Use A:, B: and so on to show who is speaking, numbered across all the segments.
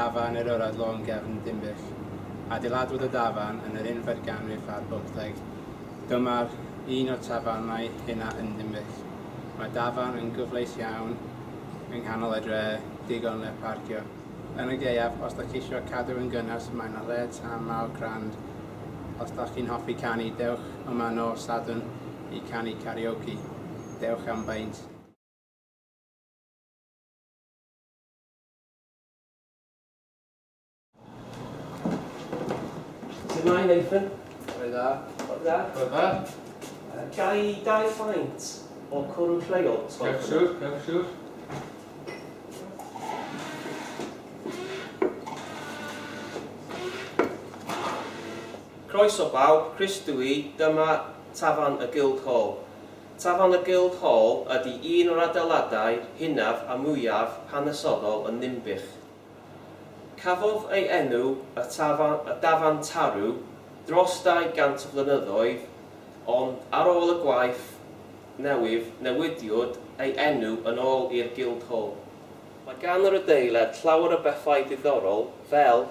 A: tafarn yr yrad lôn gefn Ddinbych. Adeiladwyd y dafarn yn yr 11th ganrif ar 15. Dyma'r un o'r tafarnau hynna yn Ddinbych. Mae dafarn yn gyfleus iawn yng nghanol y dre, digon le parcio. Yn y gaeaf, os ydych chi eisiau cadw yn gynnes, mae yna le tân mawr grand. Os ydych chi'n hoffi canu, dewch yma nos Sadwrn i canu karaoke. Dewch am beint.
B: Shwmae, Nathan?
A: Rwy dda.
B: Rwy'n dda?
A: Rwy dda.
B: Gai 2 pint o cwrw lleol?
A: Gewch siwr.
B: Croeso bawb, Criw, dyma Tafarn y Guildhall. Tafarn y Guildhall ydy un o'r adeiladau hynaf a mwyaf hanesyddol yn Ddinbych. Cafodd ei enw y dafarn tarw dros 200 o flynyddoedd, ond ar ôl y gwaith newidiwyd ei enw yn ôl i'r Guildhall. Mae gan yr adeilad llawer o bethau diddorol fel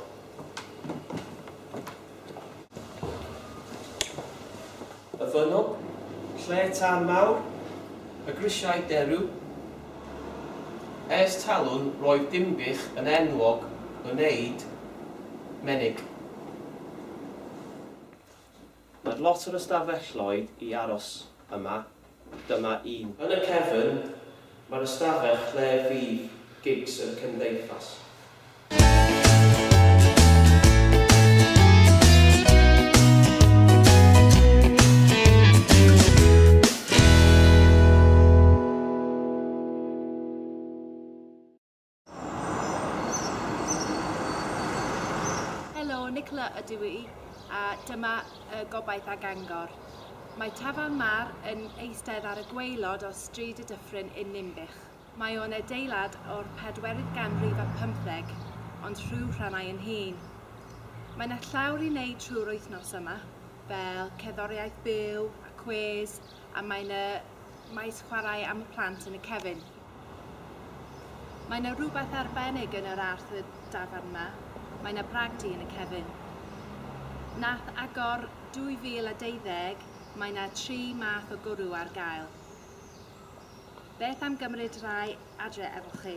B: y ffynol, lle tân mawr, y grisiau derw. Ers talwn roedd Ddinbych yn enwog wneud menig. Mae lot o'r ystafelloedd i aros yma, dyma un. Yn y cefn, mae'r ystafell lle fydd gigs y cymdeithas.
C: Helo, Nicola ydw i, a dyma y gobaith ag Angor. Mae tafarn Mar yn eistedd ar y gwaelod o stryd y dyffryn yn Ddinbych. Mae o'n adeilad o'r 4th ganrif ar 15, ond rhyw rhannau yn hyn. Mae yna llawer i wneud trwy'r wythnos yma, fel cerddoriaeth byw a cwes, a mae yna maes chwarae am y plant yn y cefn. Mae yna rhywbeth arbennig yn yr arth y dafarn yma. Mae yna bragdy yn y cefn. Nath agor 2012, mae yna 3 math o gwrw ar gael. Beth am gymryd rhai adre efo chi?